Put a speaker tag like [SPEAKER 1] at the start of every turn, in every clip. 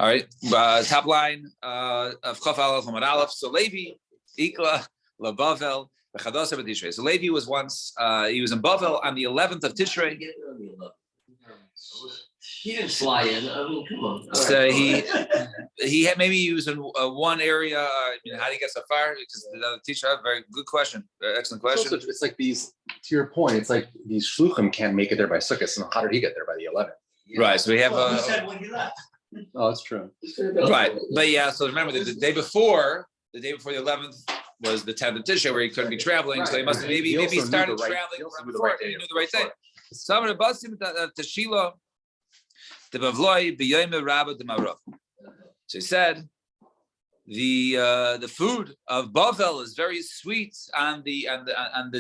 [SPEAKER 1] All right, top line of Chaf Aleph Hamad Aleph. So Levi, Ikla, LaBavel, B'Chadosa B'Tishrei. So Levi was once he was in Bavel on the 11th of Tishrei.
[SPEAKER 2] He didn't fly in. I mean, come on.
[SPEAKER 1] So he had maybe he was in one area. How do you get so far? Because the teacher had a very good question, excellent question.
[SPEAKER 3] It's like these. To your point, it's like these shluchim can't make it there by Sukkot. So how did he get there by the 11th?
[SPEAKER 1] Yeah. Right. So we have.
[SPEAKER 4] He said when he left.
[SPEAKER 3] Oh, that's true.
[SPEAKER 1] Right, but yeah. So remember the day before the 11th was the 10th of Tishrei where he couldn't be traveling. Right. So he must have maybe started traveling before. He knew the right day. So I'm going to bust him to Shilo. The Bavloi b'Yom Rabba the Marav. So he said, the food of Bavel is very sweet on the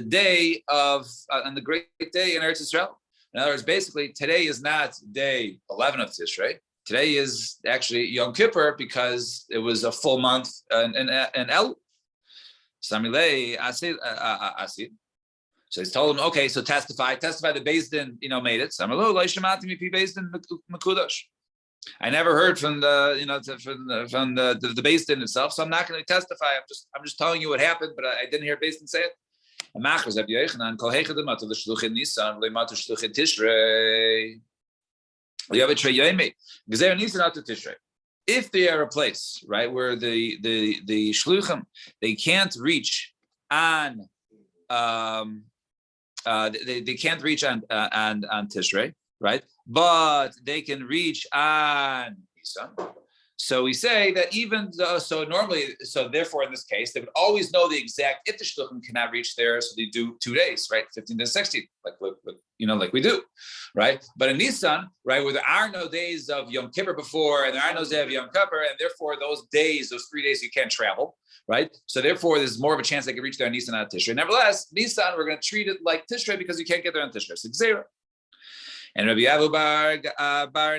[SPEAKER 1] day of on the great day in Eretz Yisrael. In other words, basically today is not day 11 of Tishrei. Today is actually Yom Kippur because it was a full month in El. Samilei Asid. So he's told him, okay, so testify the Beis Din, made it. I never heard from the Beis Din itself, so I'm not going to testify. I'm just telling you what happened, but I didn't hear Beis Din say it. If they are a place, right, where the shluchim they can't reach on. They can't reach on Tishrei, right? But they can reach on Nisan. So we say that even though, therefore in this case, they would always know the exact, if the shluchim cannot reach there, so they do 2 days, right? 15 to 16, like we do, right? But in Nisan, right, where there are no days of Yom Kippur before, and there are no days of Yom Kippur, and therefore those 3 days you can't travel, right? So therefore there's more of a chance they can reach there on Nisan, not Tishrei. Nevertheless, Nisan, we're going to treat it like Tishrei because you can't get there on Tishrei. It's Gzeira. And Rabbi Abu Bar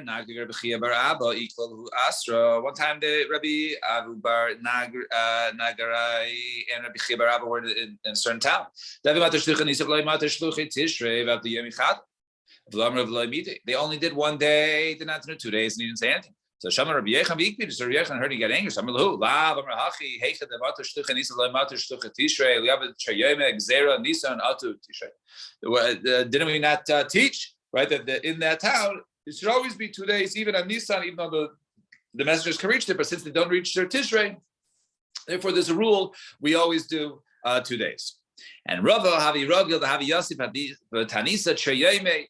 [SPEAKER 1] Nagir B'Chia Bar Abba equal who Astra. One time the Rabbi Abu Bar Nagarai and Rabbi Chia Bar Abba were in a certain town. They only did 1 day, did not do 2 days, and he didn't say anything. So Shama Rabbi Yechon V'Ikbi, so Rabbi Yechon heard he got angry. Shama Lahu, La Amar Hachi, Heicha Demato Shtucha Nisa Lemato Shtucha Tishrei, Liavet Chayome Gzera Nisa and Atu Tishrei. Didn't we not teach? Right, that in that town, it should always be 2 days, even on Nisan, even though the messengers can reach there, but since they don't reach their Tishrei, therefore there's a rule, we always do 2 days. And Rava, Havi Rogil, the Havi Yosif, Tanisa, Treyeme,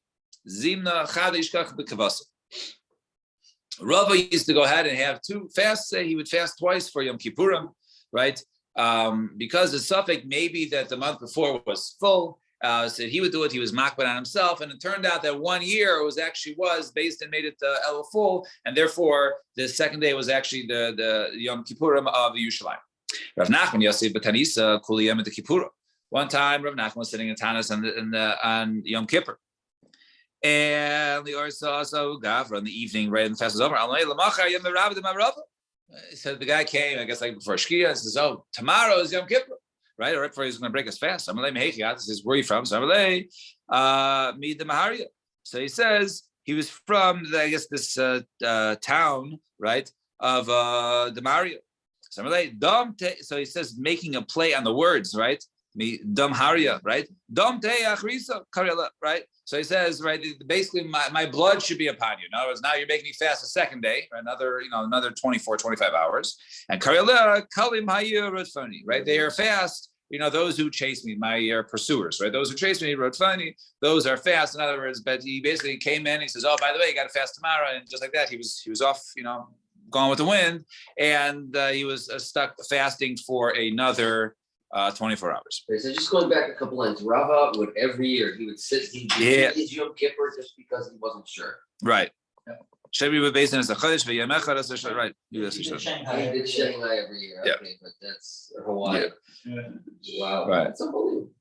[SPEAKER 1] Zimna, Chadishkach, Bekavasa. Rava used to go ahead and have 2 fasts, say he would fast twice for Yom Kippurim, right? Because the suffix maybe that the month before was full, so he would do it. He was makbid on himself, and it turned out that 1 year was based and made it El full, and therefore the second day was actually the Yom Kippurim of Yerushalayim. Rav Nachman Yosef B'Tanisa Kuliyam at the Kippur. One time, Rav Nachman was sitting in Tanis on Yom Kippur, and the also Gavra in the evening, right, and the fast was over. He said the guy came, I guess, like before Shkia, and says, "Oh, tomorrow is Yom Kippur." Right, or right before he's going to break his fast. This is where you from? So he says he was from, this town, right, of Damaria. So he says, making a play on the words, right? Damharia, right? Right? So he says, right, basically my blood should be upon you. In other words, now you're making me fast a second day, right? Another 24, 25 hours. And right? They are fast. Those who chase me, my pursuers, right? Those who chase me, Rodfani, those are fast. In other words, but he basically came in, he says, oh, by the way, you got to fast tomorrow. And just like that, he was off, gone with the wind. And he was stuck fasting for another 24 hours.
[SPEAKER 2] So just going back a couple lines, Rava would every year, he would sit, he'd his Yom Kippur just because he wasn't sure.
[SPEAKER 1] Right. Should be based on the Chodesh, right?
[SPEAKER 2] He did Shanghai every year.
[SPEAKER 1] Yeah.
[SPEAKER 2] Okay, but that's Hawaii.
[SPEAKER 4] Yeah.
[SPEAKER 2] Wow.
[SPEAKER 1] Right.
[SPEAKER 2] That's unbelievable.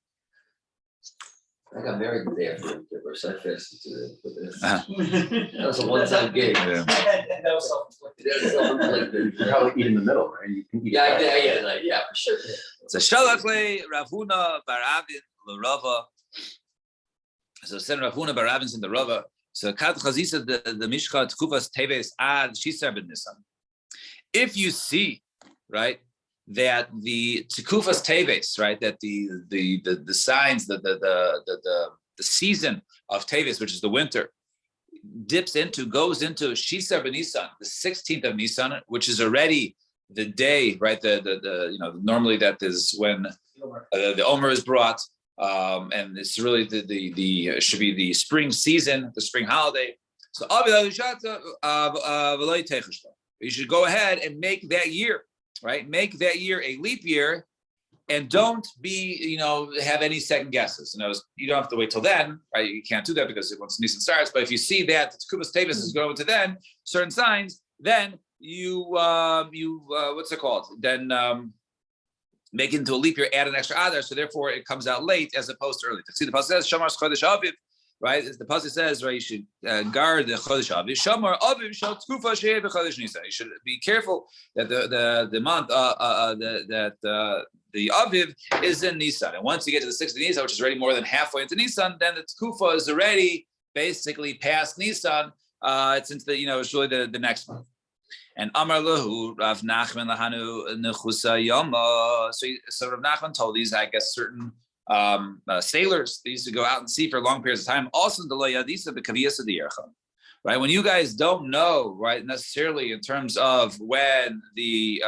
[SPEAKER 2] I got married the day after Yom Kippur, so I fasted for this. That was a one-time gig.
[SPEAKER 1] Yeah.
[SPEAKER 4] That was self-inflicted.
[SPEAKER 3] You probably eat in the middle, right? You can eat
[SPEAKER 2] Yeah, for sure.
[SPEAKER 1] So Shalachle Ravuna Baravin L'Rava. So send Ravuna Baravin in the Rava. So Kad Chazisa the Mishcha Tkufas Teves Ad Shisar ben Nisan. If you see, right, that the Tkufas Teves, right, that the signs, the season of Teves, which is the winter, goes into Shisar ben Nisan, the 16th of Nisan, which is already the day, right? Normally that is when the Omer is brought, and it's really the should be the spring season, the spring holiday. So you should go ahead and make that year, right? Make that year a leap year, and don't have any second guesses. You don't have to wait till then, right? You can't do that because once Nisan starts. But if you see that Kubas Tevis is going to then certain signs, then you what's it called? Then make it into a leap year, add an extra adar, so therefore it comes out late as opposed to early. See, the pasuk says Shamar Chodesh Aviv, right? The pasuk says, right, you should guard the Chodesh Aviv. Shamar Aviv Shal Tkufa She'eh B'Chodesh Nisan. You should be careful that the month the Aviv is in Nisan, and once you get to the 6th of Nisan, which is already more than halfway into Nisan, then the Tkufa is already basically past Nisan. It's into it's really the next month. And Amar Lahu Rav Nachman Lahanu Nechusa Yoma. So Rav Nachman told these, I guess, certain sailors, they used to go out and sea for long periods of time. Also, the Layadisa B'Kaviyasa Diyarcha. Right, when you guys don't know, right, necessarily in terms of when the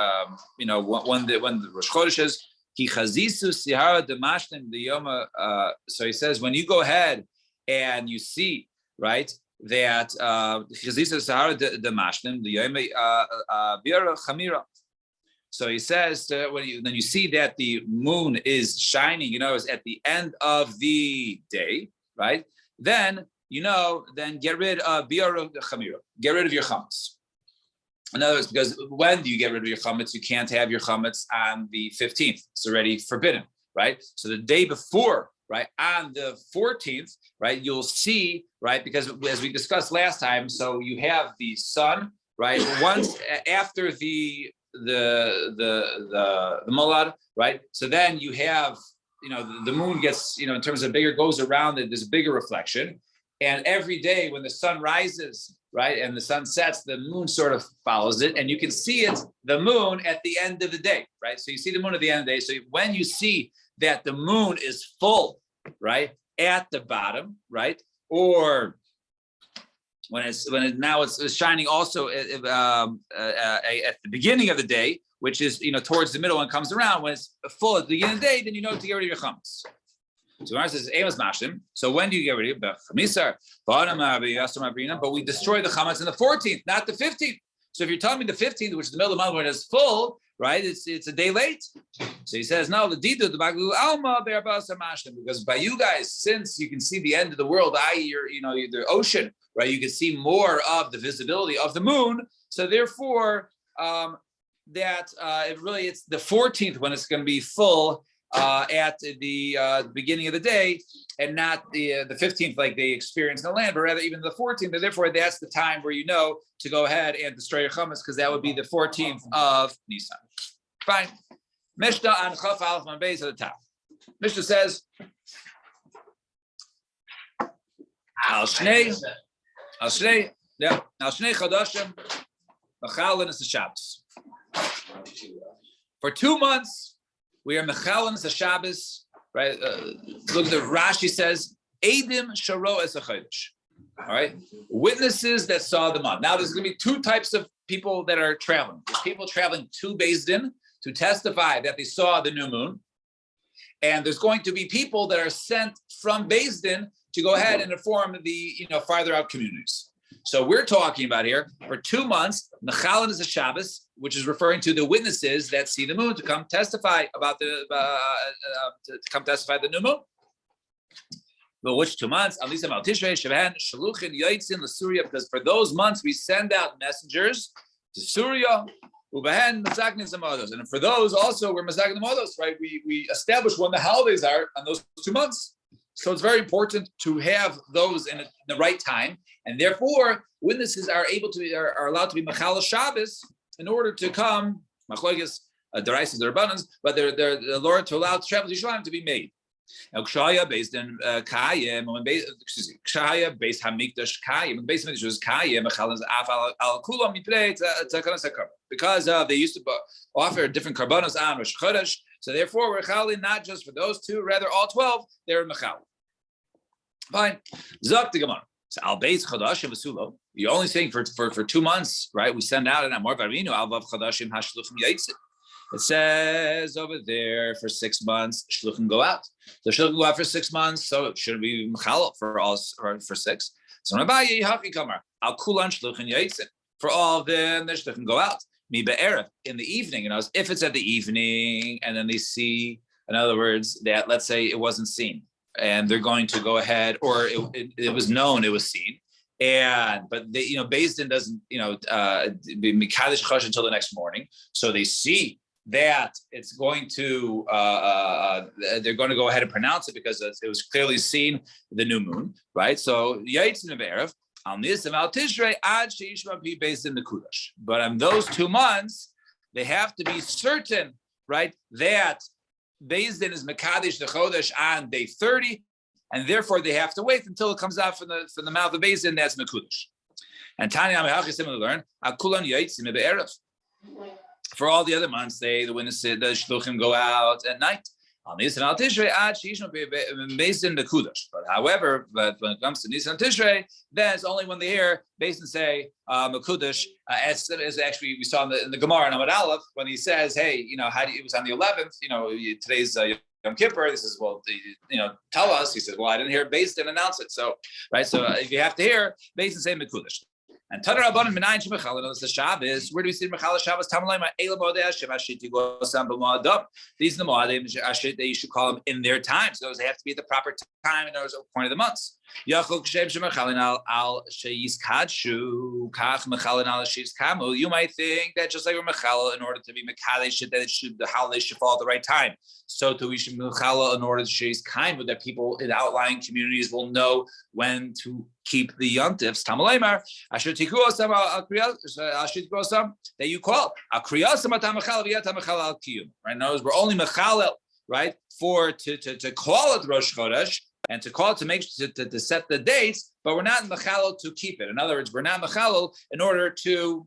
[SPEAKER 1] when the Rosh Chodesh is, Ki Chazisu Sihara Demashlim the Yoma. So he says, when you go ahead and you see, right, that Chazisu Sihara Demashlim the Yoma Biara Chamira. So he says that when you see that the moon is shining, is at the end of the day, right? Then get rid of Biara Chamira. Get rid of your chametz. In other words, because when do you get rid of your chametz? You can't have your chametz on the 15th. It's already forbidden, right? So the day before, right, on the 14th, right, you'll see, right, because as we discussed last time, so you have the sun, right, once after the molad, right? So then you have, the moon gets, in terms of bigger, goes around, there's a bigger reflection. And every day when the sun rises, right, and the sun sets, the moon sort of follows it, and you can see the moon at the end of the day, right? So you see the moon at the end of the day. So when you see that the moon is full, right, at the bottom, right, or when it's shining also at the beginning of the day, which is towards the middle and comes around, when it's full at the beginning of the day, then you know to get rid of your chametz. So Gemara says, so when do you get rid of it? But we destroy the chametz on the 14th, not the 15th. So if you're telling me the 15th, which is the middle of the month when it's full, right? It's a day late. So he says, no, the baglu alma because by you guys, since you can see the end of the world, i.e., the ocean, right? You can see more of the visibility of the moon. So therefore, it's the 14th when it's going to be full. At the beginning of the day, and not the 15th like they experience in the land, but rather even the 14th. And therefore, that's the time where to go ahead and destroy your chametz, because that would be the 14th of Nisan. Fine. Mishnah on Chaf Aleph Man Beis at the top. Mishnah says, Al Shnei Chodashim Mechalin is the Shabbos. For 2 months. We are mechalin the Shabbos, right? Look, the Rashi says, Eidim sharo es achodesh. All right, witnesses that saw the month. Now, there's going to be 2 types of people that are traveling. There's people traveling to Beis Din to testify that they saw the new moon, and there's going to be people that are sent from Beis Din to go ahead and inform the farther out communities. So we're talking about here for 2 months. Mechalin is a Shabbos, which is referring to the witnesses that see the moon to come testify about the new moon. But which 2 months? Because for those months we send out messengers to Syria. And for those also we're mazakin the modos, right? We establish when the holidays are on those 2 months. So it's very important to have those in the right time, and therefore witnesses are allowed to be mechal Shabbos in order to come machlokes deraisos derabbanans, but they're allowed to allow travel to Yerushalayim to be made. Now, Kshaya based in Kayim, Kshaya based Hamikdash Kayim, the base of Hamikdash was Kayim, Mechalin Af al Kulam Miprei Tzakanas HaKarban. Because they used to offer different karbanos on Rosh Chodesh, so therefore we're Chalin not just for those two, rather all 12, they're Mechal. Fine. Zok the Gemara. So Al Beis Chodashim V'Sulo. You're only saying for 2 months, right? We send out an Amor Varinu Al Vav Chodashim Hashluchim Yaitzit. It says over there for 6 months, shluchim go out. So shluchim go out for 6 months. So it should be mechal for all for 6. So Rabbi Yehachi Kamar al kulan shluchim yaitzin. For all of them, the shluchim go out. Mi be'erev in the evening. If it's at the evening and then they see, in other words, that let's say it wasn't seen and they're going to go ahead, or it was known it was seen. But they, Beis Din doesn't, be mikadosh chash until the next morning. So they see that it's going to, they're going to go ahead and pronounce it because it was clearly seen the new moon, right? So Yaitzin of Erev, Al Nisim Al Tishrei Ad Sheishma be based in the Kudash. But in those 2 months, they have to be certain, right, that Beis Din is Mekadesh the Chodesh on day 30, and therefore they have to wait until it comes out from the mouth of Beis Din. That's Mekudash. And Tanya Amehach similar learn Al Kulan Yaitzin of Erev. For all the other months, the witnesses, the shluchim go out at night. Nisan al Tishrei ad sheishma based in the kudash. But however, when it comes to Nisan Tishrei, then it's only when they hear based and say Mekudash, as actually we saw in the Gemara in Amud Aleph when he says, hey, how do you, it was on the 11th, today's Yom Kippur. This is tell us. He says, well, I didn't hear based and announce it. So right, so if you have to hear based and say Mekudash. And Tanar Rabbanan Minayin Shemachal, and the Shabbos. Where do we see Mechal Shabbos? Tamalayma Eila Moadei Hashem Ashiti Gosam B'Moadim. These are the Moadim Ashit that you should call them in their time. So those they have to be at the proper time and those are the point of the months. Yachol Kshem Shemachalin Al Sheis Kadshu Kach Mechalin Al Sheis Kamu. You might think that just like we're Mechal in order to be Mechal, that the holiday should fall at the right time. So too we should Mechal in order to Sheis Kamu, that people in outlying communities will know when to keep the yontifs. Tamalemar, Asher Tiku Osam Al Kriyas, Asher Tiku Osam that you call Al Kriyas Matamachal Viyatamachal Al Kiyum. Right now, we're only Mechalel, right, for to call it Rosh Chodesh and to call it to make to set the dates, but we're not Mechalel to keep it. In other words, we're not Mechalel in order to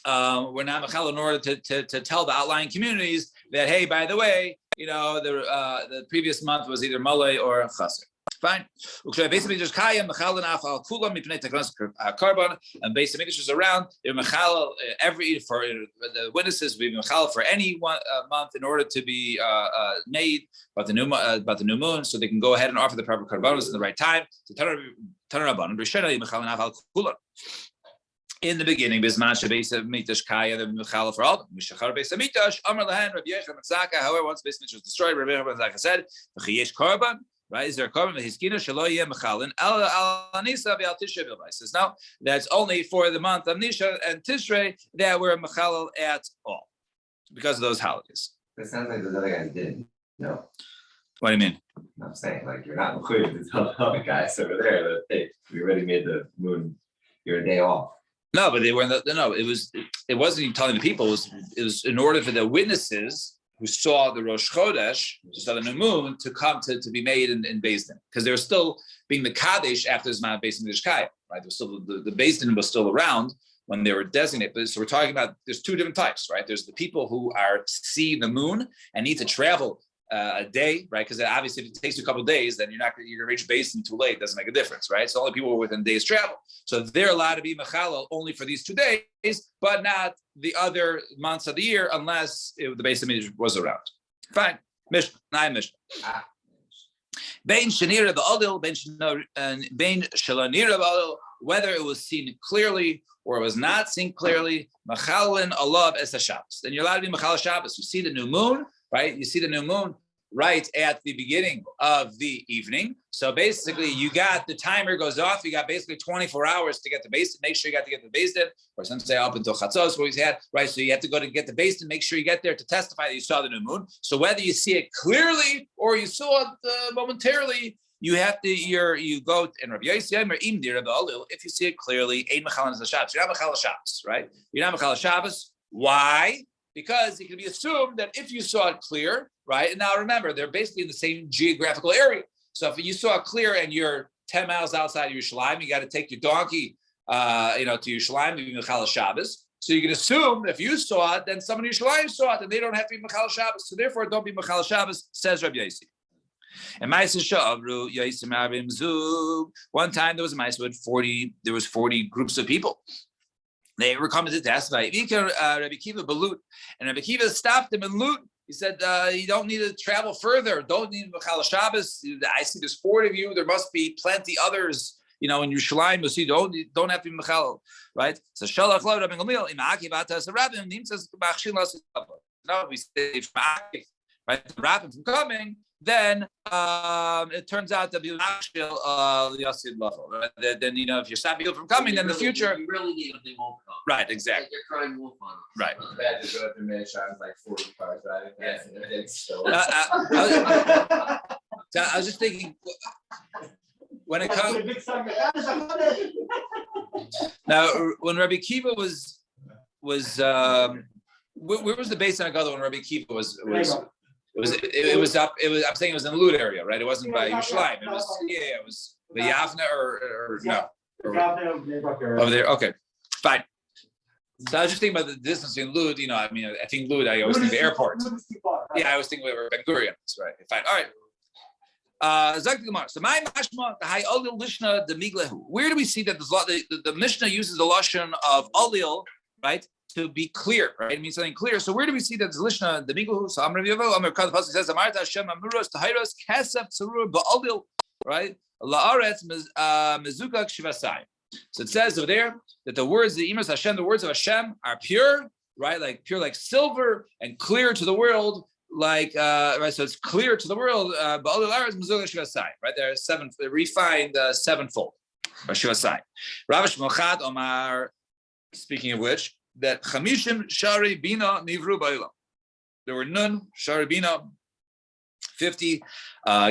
[SPEAKER 1] tell the outlying communities that hey, by the way, the previous month was either Malay or Chaser. Fine. Basically, just Kayim Mechalin Af Al Kulam Mipnei Takanas Karban, and basically is around. They're Mechal every for the witnesses. We Mechal for any one month in order to be made about the new moon, so they can go ahead and offer the proper karbanos in the right time. So Tanar Rabbanan Rishonai Mechalin Af Al Kulam. In the beginning, Bisman Shabbos Mikdash Kaya, the Mechala for all. Mishachar Beis Hamikdash Amar Lahan Rabbi Yechon Matzaka. However, once Beis Hamikdash was destroyed, Rabbi Yechon Matzaka said, "V'chiyesh Karban." Right? Is there a carbon hiskina shelo yeh mechalin al Nisa v'al Tishrei b'lvai? Says no, that's only for the month of Nisha and Tishrei that we're mechalal at all because of those holidays.
[SPEAKER 2] It sounds like those other guys didn't. No.
[SPEAKER 1] What do you mean?
[SPEAKER 2] I'm saying like you're not included to tell the other guys over there that hey, we already made the moon your day off.
[SPEAKER 1] No, but they were no. It wasn't even telling the people. It was in order for the witnesses who saw the Rosh Chodesh, who saw the new moon, to come to be made in Beis Din, because they were still being the Kaddish after this Mount Beis Din Mishkaya, right? There was still the Beis Din was still around when they were designated. So we're talking about there's 2 different types, right? There's the people who see the moon and need to travel a day, right? Because obviously if it takes you a couple of days, then you're gonna reach Beis Din too late. It doesn't make a difference, right? So only people who are within a day's travel. So they're allowed to be mechalal only for these 2 days, but not the other months of the year unless the Beis Hamikdash was around. Fine. Mishnah. Bein shenira ba'adil, bein shalonira ba'adil, whether it was seen clearly or it was not seen clearly, machalin alav es Shabbos. Then you're allowed to be machal Shabbos. You see the new moon, right? You see the new moon right at the beginning of the evening. So basically, you got the timer goes off. You got basically 24 hours to get the Beis Din. Make sure you got to get the Beis Din, or some say up until Chatzos, where he's had, right? So you have to go to get the Beis Din. Make sure you get there to testify that you saw the new moon. So whether you see it clearly or you saw it momentarily, you have to. You go and Rabbi Yossi or Im Dir Rabbi Alil. If you see it clearly, Ein Mechalin as a Shabbos. You're not Mechal Shabbos, right? You're not Mechal Shabbos. Why? because it can be assumed that if you saw it clear, right? And now remember, they're basically in the same geographical area. So if you saw it clear and you're 10 miles outside of Yerushalayim, you got to take your donkey, to Yerushalayim, even Mechal Shabbos. So you can assume if you saw it, then someone in Yerushalayim saw it, and they don't have to be Mechal Shabbos. So therefore, don't be Mechal Shabbos, says Rabbi Yossi. And Ma'aseh Sha'avru Yosim Abim Zug. One time there was a Ma'aseh with 40. There was 40 groups of people. They were coming to testify. Rabbi Kiva Balut, and Rabbi Kiva stopped them in Lut. He said, "You don't need to travel further. Don't need Mechal Shabbos. I see there's 40 of you. There must be plenty others. In Yerushalayim, you see, don't have to be Mechal, right?" So Shalach Lo Rabbi Gamliel Imaki Batas Rabbim Nimtzas Bachshin Las. No, we say right, the rabbin from coming. Then it turns out that you actual Yasid Lachol. Then if you're stopping people from coming, then in the future
[SPEAKER 2] you really need them, they won't come.
[SPEAKER 1] Right, exactly.
[SPEAKER 2] Like you're crying wolf on them.
[SPEAKER 1] Right.
[SPEAKER 3] Bad to go up to Minnesota like 40 cars driving past and it's still.
[SPEAKER 1] So I was just thinking when it comes now when Rabbi Kiva was where was the base on Gadol when Rabbi Kiva was it was up. It was. I'm saying it was in the Lud area, right? It wasn't by Yerushalayim. It was. It was the Yavna or no. Over there. Okay, fine. So I was just thinking about the distance in Lud. I think Lud. I always think the airport. Yeah, I always think we were Ben Gurion. That's right. Fine. All right. So my mashma the high olil lishna the miglehu. Where do we see that the Mishnah uses the lashon of olil, right? To be clear, right? It means something clear. So where do we see that the lishna the miglehu? So Amar Yavo Amar Kad Pasuk says Amarta Hashem Amuros Tahiros Kesef Tzarur Ba'olil, right? La'aretz Mezukak Shivasai. So it says over there that the words the Imas Hashem, the words of Hashem are pure, right? Like pure, like silver, and clear to the world, like right. So it's clear to the world. Ba'olil Aretz Mezukak Shivasai, right? They're refined sevenfold. Shivasai. Rav Shmochat Omar. Speaking of which. That Chamishim Shari Bina Nivru Ba'olam. There were none Shari Bina, 50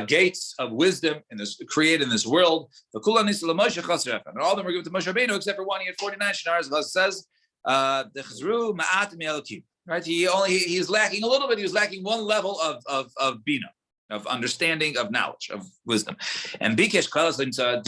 [SPEAKER 1] gates of wisdom created in this world. And all of them were given to Moshe Rabbeinu except for one. He had 49 shinars. As it says, the Chazru Ma'at Me'elokim. Right? He's lacking a little bit. He was lacking one level of Bina, of understanding, of knowledge, of wisdom. And Bikesh Kalas Limsa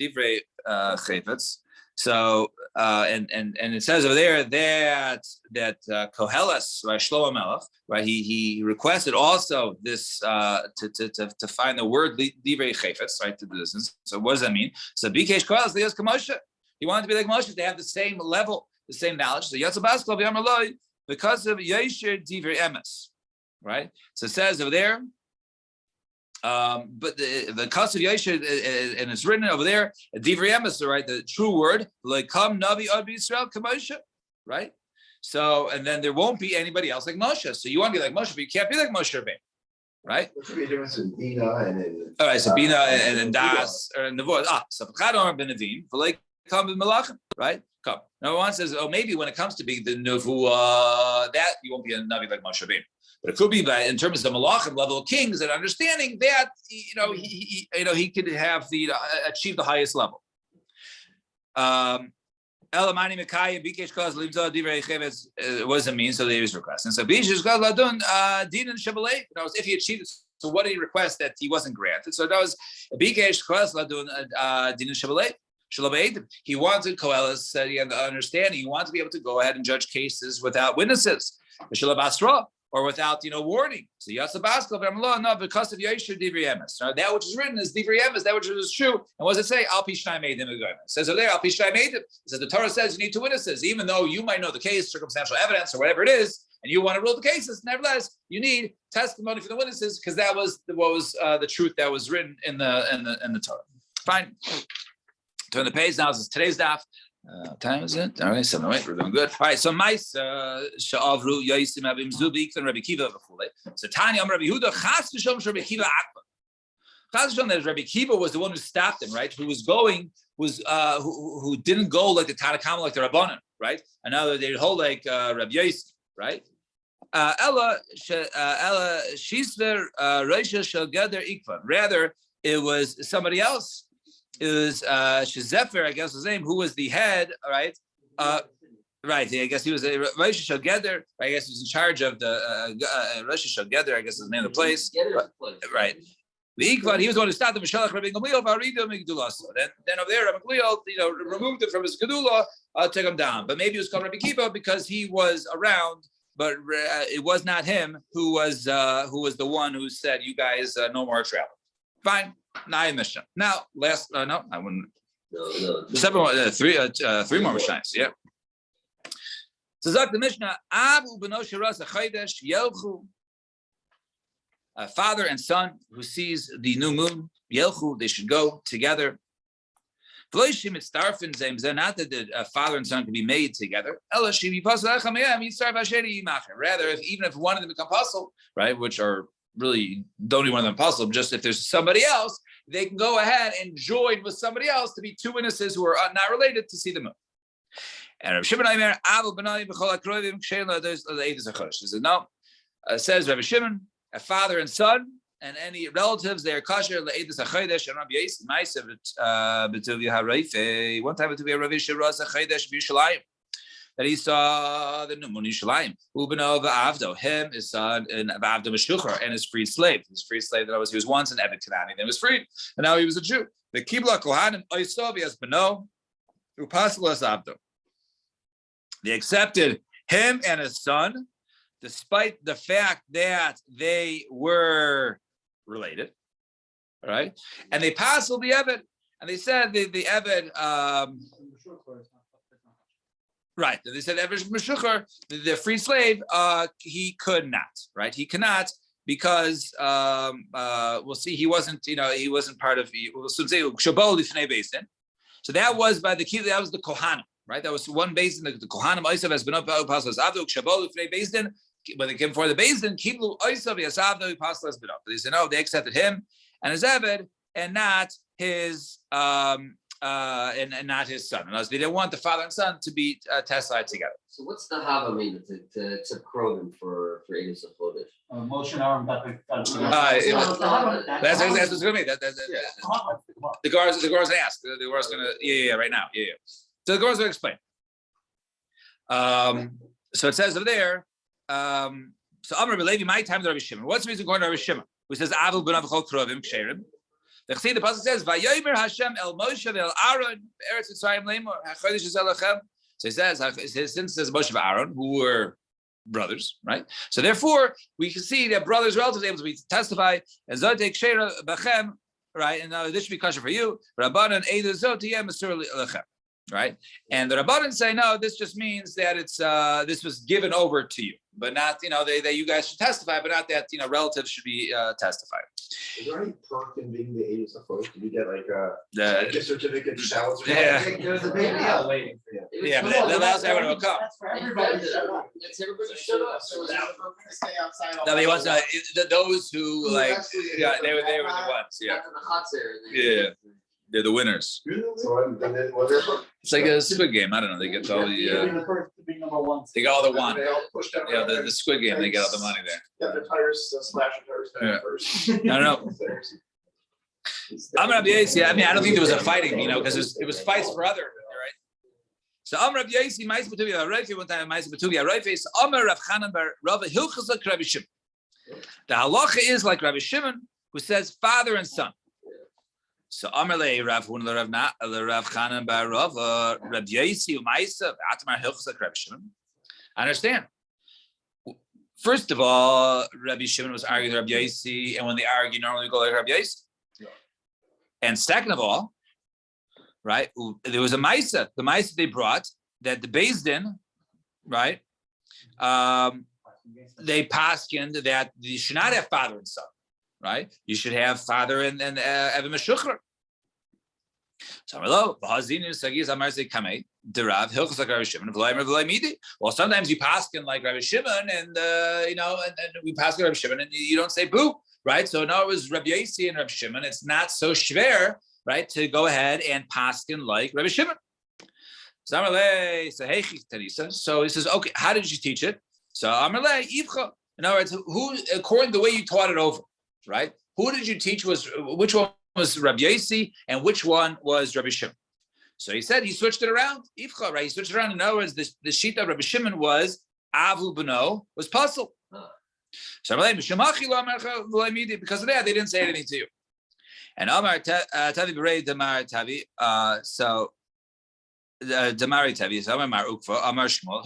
[SPEAKER 1] Divrei Chayvetz. So and it says over there that Koheles, right, Shlomo Melech, right, he requested also this to find the word Divrei Chayfetz, right, to do this. So what does that mean? So Bikesh Koheles Lios Kamoshe. He wanted to be like Moshe. They have the same level, the same knowledge. So Yatzav Baskal V'Yamar Loi because of Yesher Divrei Emes, right? So it says over there. But the Kasav Yesher, and it's written over there, Divrei Emes, right? The true word, like Kam Navi Ad Yisrael Kamoshe, right? So, and then there won't be anybody else like Moshe. So you want to be like Moshe, but you can't be like Moshe Rabbeinu, right?
[SPEAKER 3] There should be a difference in Bina and.
[SPEAKER 1] All right, so Bina and Das or Nevuah. So Chadon Ben Nevim, like Kam Ben Malachim, right? Come. Now one says, oh, maybe when it comes to being the Nevuah, that you won't be a Navi like Moshe Rabbeinu. But it could be in terms of the malachim level of kings and understanding that he could have achieve the highest level. Elamani Mekayim Bikesh Kaz Limza Divrei Chayvetz. What does it mean? So they was requesting. So Bikesh Kaz Ladun Din and Shabalei. If he achieved it, so what did he request that he wasn't granted? So that was Bikesh Kaz Ladun Din and Shabalei. He wanted Koheles said he had the understanding. He wanted to be able to go ahead and judge cases without witnesses. Or without, warning. So Yatzabaskal, no, because of Yesher Divrei Emes. Now that which is written is Divrei Emes, that which is true. And what does it say? Al Pishnai made him. It says over there, Al Pishnai made him. It says the Torah says you need two witnesses, even though you might know the case, circumstantial evidence, or whatever it is, and you want to rule the cases. Nevertheless, you need testimony from the witnesses because that was the truth that was written in the Torah. Fine. Turn the page now. This is today's daf. Time is it? All right, 7:08. We're doing good. All right, so Sha'avru Yosim Abim Zubik and Rabbi Kiva b'chulei. So Tanya Rabbi Yehuda Chas v'Shom Rabbi Kiva Akba. Chas v'Shom that Rabbi Kiva was the one who stopped him, right? Who didn't go like the Tanakama, like the Rabbanan, right? Another they hold like Rabbi Yosim, right? Ella Shisver Reisha Shel Geder Ikvan. Rather, it was somebody else. It was Shezefer, I guess his name, who was the head, right? Right. I guess he was a Rosh Hashanah. I guess he was in charge of the Rosh Hashanah. I guess is the name of the place. Right. He was the one who started the Mishalach Rabbi Gamliel Barido Migdulaso. Then over there, Rabbi Gamliel, removed it from his Gedula, took him down. But maybe it was called Rabbi Kiva because he was around, but it was not him who was the one who said, "You guys no more travel." Fine. Now Mishnah. Now last no, I wouldn't. Three more Mishnahs. Yeah. So Zak the Mishnah, Abu Benosh Ras Chaydesh Yelchu. Father and son who sees the new moon, Yelchu, they should go together. Not that the father and son can be made together. Rather, even if one of them become puzzle, right, which are really don't even one of them puzzle, just if there's somebody else, they can go ahead and join with somebody else to be two witnesses who are not related to see the moon. And Rabbi Shimon Aimer, no, says Rabbi Shimon, a father and son, and any relatives, they are kosher. Le'edus hachodesh and Rabbi Yossi Ma'asav b'Tuvia Harayfe. One time B'Tuvia Rav Yisha Ras hachodesh b'Yushalayim, that he saw the new moon Yushalayim. Ubeno v'Avdo, him, his son, and Avdo Meshuchar, and his freed slave. His freed slave that he was once an Eved Kanani, then was freed, and now he was a Jew. The Kibla Kohanim Oisov as Beno Upasel as Avdo. They accepted him and his son, despite the fact that they were related, right? And they passed the Eved, and they said the Eved, right? They said Eved Meshuchar, the free slave, he could not, right? He cannot because we'll see. He wasn't, he wasn't part of. We'll soon say Shabol Lifnei Beisin. So that was by the that was the Kohanim, right? That was one Beisin. The Kohanim Oisav has been up Paslas Avduk Shabol Lifnei Beisin. When they came for the Bezdin, Kiblu Oisav Yasavdo Paslas Bidop. They said no, they accepted him and his Eved and not his and not his son. Unless they didn't want the father and son to be testified together.
[SPEAKER 2] So what's the Hava mean to Krogan for Enos of Chodesh?
[SPEAKER 4] Motion arm
[SPEAKER 1] That's what's going to be. The Gemara's asked. The Gemara's going to right now. Yeah. So the Gemara's going to explain. So it says over there. So Amar Belevi, my time to Rabbi Shimon. What's the reason going to Rabbi Shimon? Who says Avil ben Avchol Krovim Ksherim? The pasuk says Vayomer Hashem El Moshe El Aaron Eretz Mitzrayim Lemor HaChodesh Zelachem. So he says since it says Moshe and Aaron who were brothers, right? So therefore we can see that brothers relatives able to be testify and Zotek Shera Bachem, right? And this should be kosher for you. Rabbanan Eidu Zotiyem Mesur Lechem. Right, and the Rabbanan say no. This just means that it's this was given over to you, but not they you guys should testify, but not that relatives should be testified.
[SPEAKER 5] Is there any perk in being the Enos of Chodesh? Can you get like a gift certificate?
[SPEAKER 4] There's a big deal waiting for you.
[SPEAKER 1] Yeah, but that allows everyone to come.
[SPEAKER 4] That's for everybody.
[SPEAKER 2] Let's everybody shut up.
[SPEAKER 5] Stay outside.
[SPEAKER 1] No, he wants those who like they were the ones. Yeah,
[SPEAKER 2] After the hot air.
[SPEAKER 1] yeah. They're the winners.
[SPEAKER 5] So was there a perk?
[SPEAKER 1] It's like a Squid Game. I don't know. They get all the
[SPEAKER 4] number one.
[SPEAKER 1] they got all the one.
[SPEAKER 5] They all pushed down.
[SPEAKER 1] Yeah, the Squid Game. They get all the money there.
[SPEAKER 5] Got their tires slashing tires down first.
[SPEAKER 1] I don't know. I'm Rabbi Yossi. I mean, I don't think there was a fighting, because it was fights for other, right? So Rabbi Yossi, Ma'aseh B'Tuvia Harayfe, one time Ma'aseh B'Tuvia Harayfe, so Rav Chanan bar Rav Hilchos like Rabbi Shimon. The halacha is like Rabbi Shimon, who says father and son. So Amarle Rav Hun Rav Chanan bar Rav Rabbi Yossi Ma'aseh Atmar Hilchos like Rabbi Shimon. I understand. First of all, Rabbi Shimon was arguing with Rabbi Yossi, and when they argue, normally go like Rabbi Yossi. And second of all, right, there was a Maisa. The Maisa they brought that the Beis Din, right, they paskined that you should not have father and son, right? You should have father and Eved Meshuchar. So well, sometimes you paskin like Rabbi Shimon, and we paskin Rabbi Shimon, and you don't say boo, right? So now it was Rabbi Yossi and Rabbi Shimon. It's not so shver, right, to go ahead and paskin like Rabbi Shimon. So he says, okay, how did you teach it? So Amarle Ivcha. In other words, who, according to the way you taught it over, right? Who did you teach which one was Rabbi Yossi and which one was Rabbi Shimon? So he said he switched it around. Ifcha, right? He switched it around. In other words, the shita of Rabbi Shimon was Avu Beno was puzzle. So because of that, they didn't say anything to you. And Amar Tavi Berei Damar Tavi. So Damari Tavi. So Amar Ukva Amar Shmuel.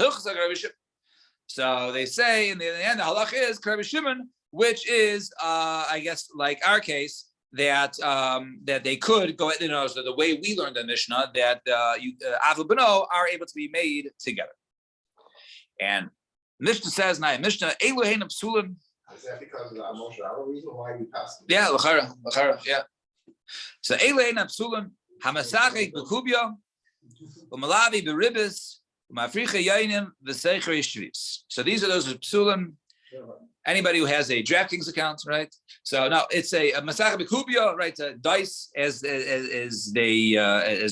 [SPEAKER 1] So they say in the end, the halach is Rabbi Shimon, which is I guess like our case. That they could go, so the way we learned the Mishnah that Avu Beno are able to be made together. And Mishnah says, Mishnah Elohein Psulim.
[SPEAKER 5] Is that because of the emotional reason why you passed?
[SPEAKER 1] Yeah, l'chara, yeah. So Elohein Psulim Hamasachik Bekubya Umalavi Beribis Umafricha Yainim V'Seicher Yishvis. So these are those Psulim. Anybody who has a DraftKings account, right? So no, it's a Masach Bekubya, right? Dice, as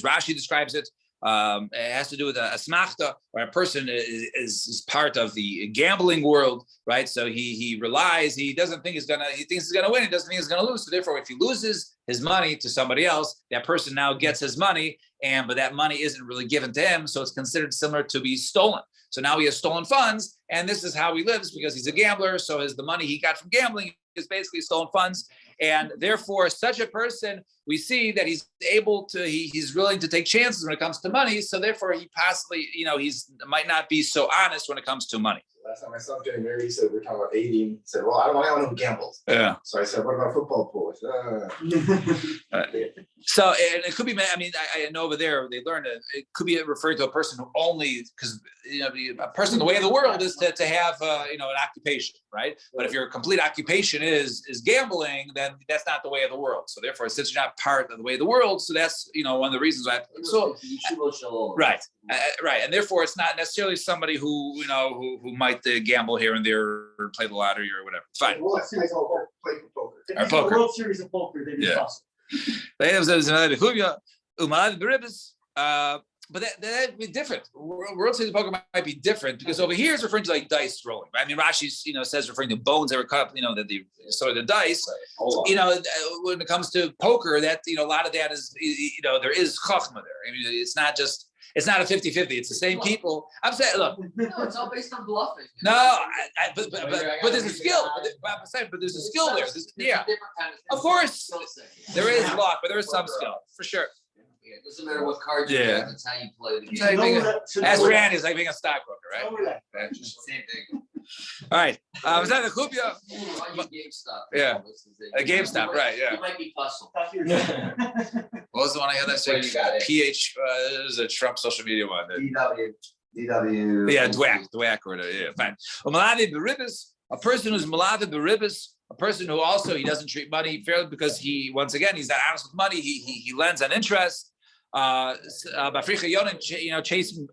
[SPEAKER 1] Rashi describes it. It has to do with a smachta, where a person is part of the gambling world, right? So he relies, he thinks he's gonna win, he doesn't think he's gonna lose. So therefore, if he loses his money to somebody else, that person now gets his money, but that money isn't really given to him, so it's considered similar to be stolen. So now he has stolen funds, and this is how he lives because he's a gambler. So the money he got from gambling is basically stolen funds, and therefore, such a person, we see that he's able to, he's willing to take chances when it comes to money. So therefore, he possibly, he's might not be so honest when it comes to money.
[SPEAKER 5] Last time my son getting married, he said we're talking about dating. He said, "Well, I don't want anyone who gambles."
[SPEAKER 1] Yeah.
[SPEAKER 5] So I said, "What about football pool?" I said,
[SPEAKER 1] So, and it could be, I know over there they learned it could be referred to a person who only, because a person, the way of the world is to have an occupation, right? But if your complete occupation is gambling, then that's not the way of the world. So therefore, since you're not part of the way of the world, so that's one of the reasons why. So right, and therefore it's not necessarily somebody who who might gamble here and there or play the lottery or whatever. It's fine.
[SPEAKER 5] World Series of play for poker.
[SPEAKER 1] Or poker.
[SPEAKER 4] World Series of Poker, they be possible.
[SPEAKER 1] But that'd be different. World Series of Poker might be different because over here it's referring to like dice rolling. Right? I mean, Rashi says referring to bones that were cut up. That the dice. When it comes to poker, that a lot of that is there is chachma there. I mean, it's not a 50-50. It's the same people. I'm saying, look.
[SPEAKER 2] No, it's all based on bluffing.
[SPEAKER 1] No, but there's a skill. But there's a skill there. Yeah, of course. There is luck, but there is some skill for sure.
[SPEAKER 2] Yeah, it doesn't matter what card you have, it's how you play the game.
[SPEAKER 1] As Randy is like being a stockbroker, right?
[SPEAKER 2] Same thing.
[SPEAKER 1] All right. Was that the Kupia?
[SPEAKER 2] GameStop.
[SPEAKER 1] Yeah. A GameStop, right? Yeah.
[SPEAKER 2] You might be puzzled.
[SPEAKER 1] What was the one I had that say? PH. This is a Trump social media one.
[SPEAKER 5] DW.
[SPEAKER 1] Yeah, dwack or whatever. Yeah, fine. A person who's malavi beribis. A person who also he doesn't treat money fairly because he's not honest with money. He lends on interest. Chasing,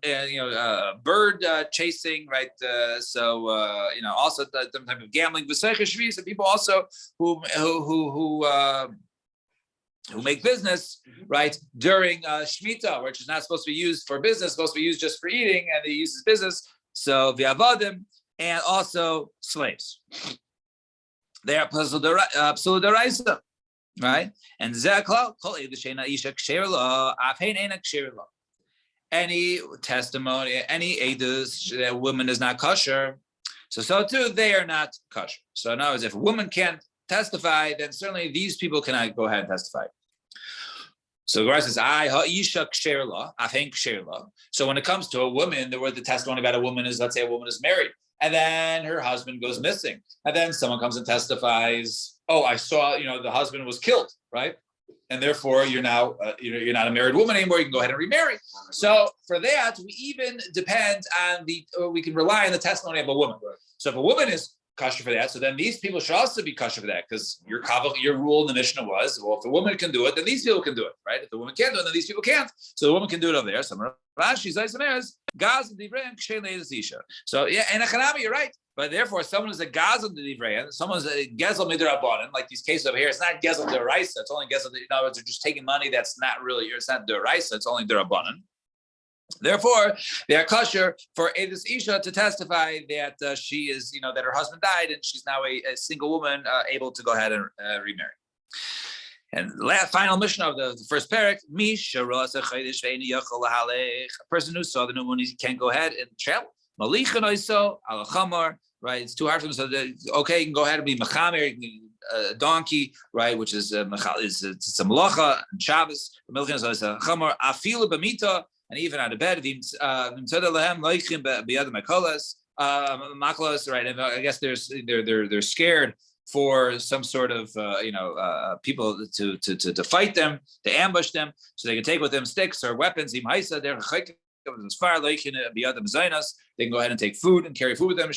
[SPEAKER 1] bird chasing, right? Also the type of gambling. And people also who make business, right, during Shemitah, which is not supposed to be used for business, supposed to be used just for eating, and they use his business. So the avadim and also slaves. They are pseudo deraisa. Right? And any testimony, any edus that a woman is not kosher, so too they are not kosher. So in other words, if a woman can't testify, then certainly these people cannot go ahead and testify. So the Gemara says, so when it comes to a woman, the testimony about a woman is, let's say a woman is married, and then her husband goes missing, and then someone comes and testifies, oh, I saw, the husband was killed, right? And therefore, you're now, you're not a married woman anymore. You can go ahead and remarry. So for that, we even depend on we can rely on the testimony of a woman. So if a woman is kosher for that, so then these people should also be kosher for that, because your rule in the Mishnah was, well, if the woman can do it, then these people can do it, right? If the woman can't do it, then these people can't. So the woman can do it over there. So Rashi says, so yeah, and Achanami, you're right. But therefore, someone is a gazel d'ivrein, someone's a gezel midrabanan, like these cases over here. It's not gezel d'oraisa. It's only gezel. In other words, they're just taking money that's not really. It's not d'oraisa. It's only d'rabanan. Therefore, they are kosher for Edis Isha to testify that she is, that her husband died and she's now a single woman able to go ahead and remarry. And the last final mission of the first parak, a person who saw the new moon, he can't go ahead and travel. Right, it's too hard for them. So okay, you can go ahead and be mechamer, a donkey, right, which is it's a malacha and Shabbos. Milchin is a chamor afilu b'mita, and even out of bed. Right, and I guess they're scared for some sort of people to fight them, to ambush them, so they can take with them sticks or weapons. They can go ahead and take food and carry food with them.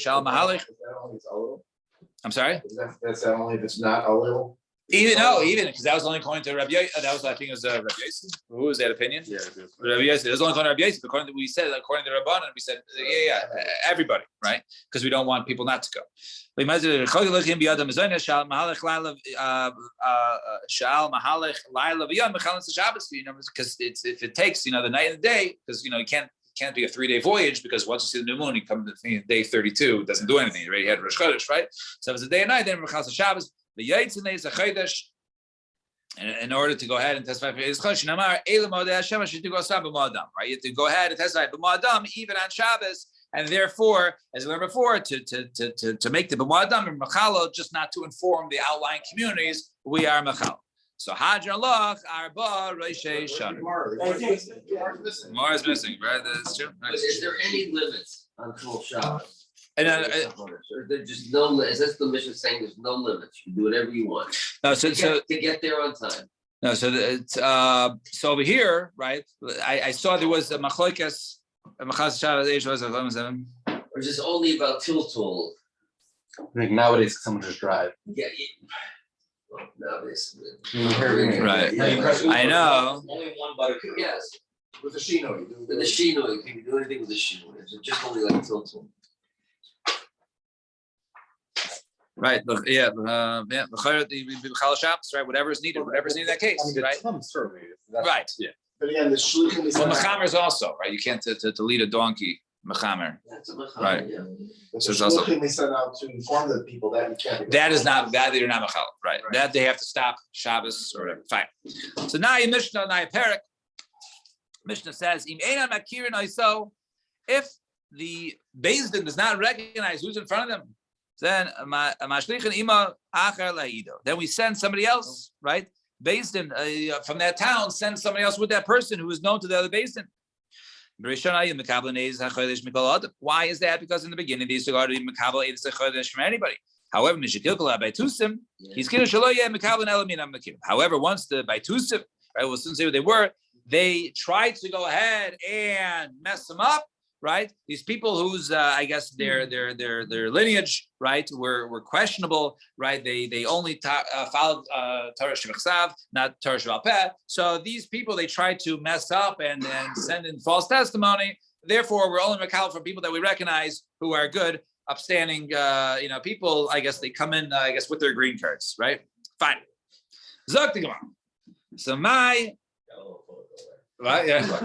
[SPEAKER 1] I'm sorry.
[SPEAKER 5] That's only if it's not a little.
[SPEAKER 1] Even because that was only according to Rabbi. That was, I think, it was Rabbi Yosef. Who was that opinion? Yeah, Rabbi Yosef. It was only according to Rabbi Yosef. According to we said, according to Rabbanan, we said, everybody, right? Because we don't want people not to go. Because if it takes the night and the day, because you can't be a 3-day voyage, because once you see the new moon, you come to day 32, it doesn't do anything. You already had Rosh Chodesh, right? So if it's a day and night, then Mechal Shabbos. The Yaitz is a Chodesh, in order to go ahead and testify for Yis Chodesh, right? You have to go ahead and testify b'moadam even on Shabbos, and therefore, as we learned before, to make the b'moadam and mechalo, just not to inform the outlying communities, we are mechal. So Hajar Loch Arba Roshei Shana. Mar is missing, right? That's true.
[SPEAKER 2] But is there any limits on full Shabbos?
[SPEAKER 1] And
[SPEAKER 2] there's just no limits. That's the mission saying there's no limits. You can do whatever you want.
[SPEAKER 1] No,
[SPEAKER 2] to get there on time.
[SPEAKER 1] No, so over here, right? I saw there was a machlokas, a machas Shabbos was a
[SPEAKER 2] or just only about Tiltul.
[SPEAKER 3] Like nowadays, someone just drive.
[SPEAKER 2] Yeah. Well, nowadays.
[SPEAKER 1] Right. I know.
[SPEAKER 2] Only one butter. Yes.
[SPEAKER 5] With the Shino, you do.
[SPEAKER 2] With the Shino, you can do anything with the Shino. It's just only like Tiltul.
[SPEAKER 1] Right. Yeah. Right. Whatever's needed in that case. Right. Right.
[SPEAKER 5] Yeah. But again, the shluchim is.
[SPEAKER 1] Well, mechamer is also right. You can't to lead a donkey. Mechamer.
[SPEAKER 2] That's a mechamer.
[SPEAKER 1] Right.
[SPEAKER 5] Yeah.
[SPEAKER 1] So
[SPEAKER 5] the shluchim is sent out to inform the people that you can't.
[SPEAKER 1] That is not that they're not mechal. Right. That they have to stop Shabbos or whatever. Fine. So now you Mishnah, now you Perik. Mishnah says, if the Beis Din does not recognize who's in front of them, then we send somebody else, right? Beis Din from that town, send somebody else with that person who is known to the other Beis Din. Why is that? Because in the beginning they used to go to from anybody. However, he's however, once the Baitusim, right, we'll soon say what they were, they tried to go ahead and mess them up. Right, these people whose I guess their lineage, right, were questionable, right? They only followed Torah Shebachsav, not Torah Shebal Peh. So these people they tried to mess up and send in false testimony. Therefore, we're only makal from people that we recognize who are good, upstanding, people. I guess they come in, I guess, with their green cards, right? Fine. Zok the Gemara. So my. Right, yeah. No, you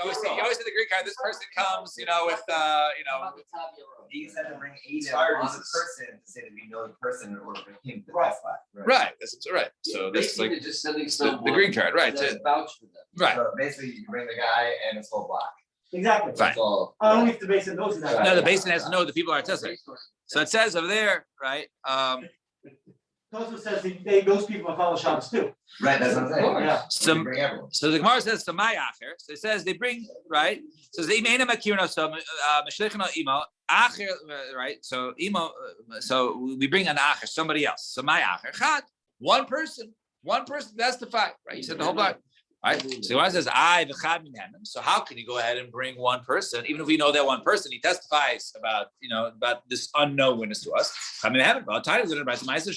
[SPEAKER 1] always see the Greek card. This person comes, with,
[SPEAKER 6] You said to bring Aiden on the person to say that we know the person in order for him to testify.
[SPEAKER 1] Right, that's right. So this is like
[SPEAKER 2] just sending
[SPEAKER 1] the green card, right?
[SPEAKER 2] Vouch for them.
[SPEAKER 1] Right.
[SPEAKER 6] So basically, you bring the guy and his whole block.
[SPEAKER 4] Exactly.
[SPEAKER 1] Fine.
[SPEAKER 4] Only if the basin knows that.
[SPEAKER 1] No, the basin has to know the people are testifying. So it says over there, right?
[SPEAKER 4] Tosfos says those people follow Shabbos too.
[SPEAKER 6] Right, that's what I'm saying.
[SPEAKER 4] Yeah.
[SPEAKER 1] So the Gemara says to my acher. So it says they bring right. So the imena makirno so mishlichno imo acher right. So imo so we bring an acher somebody else. So my acher chad one person testify right. You said the whole block. Right. So the Gemara says I v'chad minhem. So how can you go ahead and bring one person even if we know that one person he testifies about about this unknown witness to us? I mean, I haven't. But title is about Ma'aser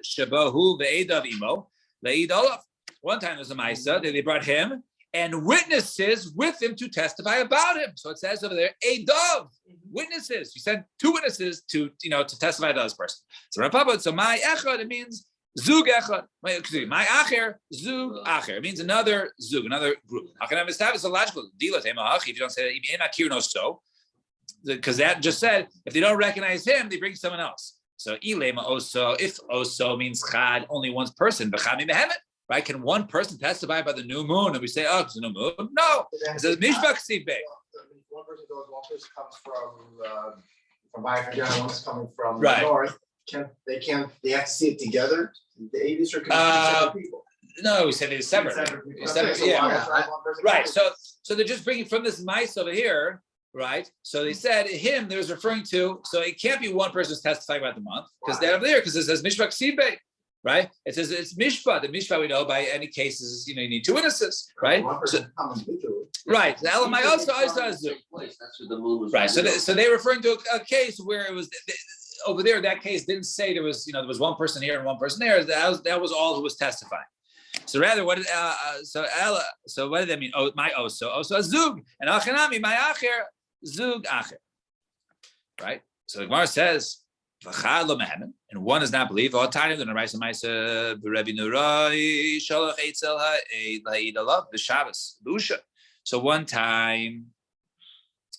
[SPEAKER 1] Shabo who ve'edav imo le'id olav. One time there's a Ma'aser that they brought him and witnesses with him to testify about him. So it says over there edav witnesses. You sent 2 witnesses to to testify to this person. So Rapapa. So my echad it means. Zug echad. My acher, zug acher. It means another zug, another group. How can I establish a logical deal with him? If you don't say that, because that just said if they don't recognize him, they bring someone else. So ilema oso, if oso means chad, only one person, b'chami mehemet, right? Can one person testify about the new moon? And we say, oh, it's a new moon. No, it says mishpach sibbe.
[SPEAKER 5] One person goes, one person comes from Bayern, one's coming from
[SPEAKER 1] Right.
[SPEAKER 5] the north. They have to see it together. The Avis are separate people.
[SPEAKER 1] No, we said it's separate. It's separate,
[SPEAKER 5] So
[SPEAKER 1] yeah.
[SPEAKER 5] why is one person
[SPEAKER 1] Right.
[SPEAKER 5] coming?
[SPEAKER 1] So they're just bringing from this mice over here, right? So they said him. There was referring to. So it can't be one person who's testifying about the month because they're over there because it says mishpach sibbe, right? It says it's mishpah. The mishpah we know by any cases, you need two witnesses, right?
[SPEAKER 5] One person comes individually.
[SPEAKER 1] Right. The elamai also
[SPEAKER 2] That's where the moon was.
[SPEAKER 1] right. So they're referring to a case where it was over there. That case didn't say there was one person here and one person there. That was all who was testifying. So rather, what did so what did that mean? Oh, my oso a zug and achanami my acher zug acher. Right. So the Gemara says and one does not believe. All time than a rice and ma'isa Rebbe Nurai shalach eitzel ha'eid alav b'Shabbos b'usha. So one time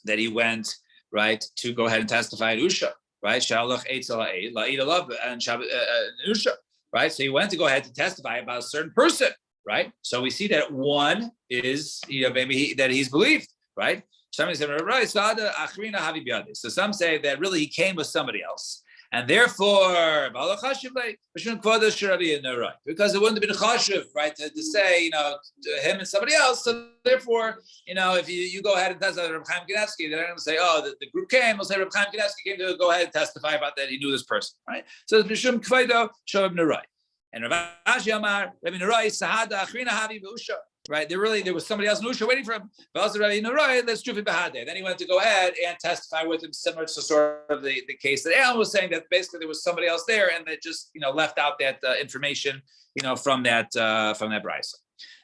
[SPEAKER 1] that he went right to go ahead and testify at Usha, right? Shalach eitzel ha'eid la'eid alav and Usha. Right, so he went to go ahead to testify about a certain person, right? So we see that one is, maybe that he's believed, right? Somebody said, right, so some say that really he came with somebody else, and therefore, because it wouldn't have been chashuv, right, to say, him and somebody else. So therefore, if you go ahead and testify Reb Chaim Kanievsky, they're going to say, oh, the group came. We'll say Reb Chaim Kanievsky came to go ahead and testify about that. He knew this person, right? So it's Mishum Kvedo Shob Nerai. And Rav Ashi Amar, Rabbi Nerai, Sahada, Achrina Havi, Usha. Right, there was somebody else in Usha waiting for him. But also Rabbi Nerai, let's do it Bahade. Then he went to go ahead and testify with him, similar to sort of the case that Alan was saying, that basically there was somebody else there, and they just left out that information from that brisa.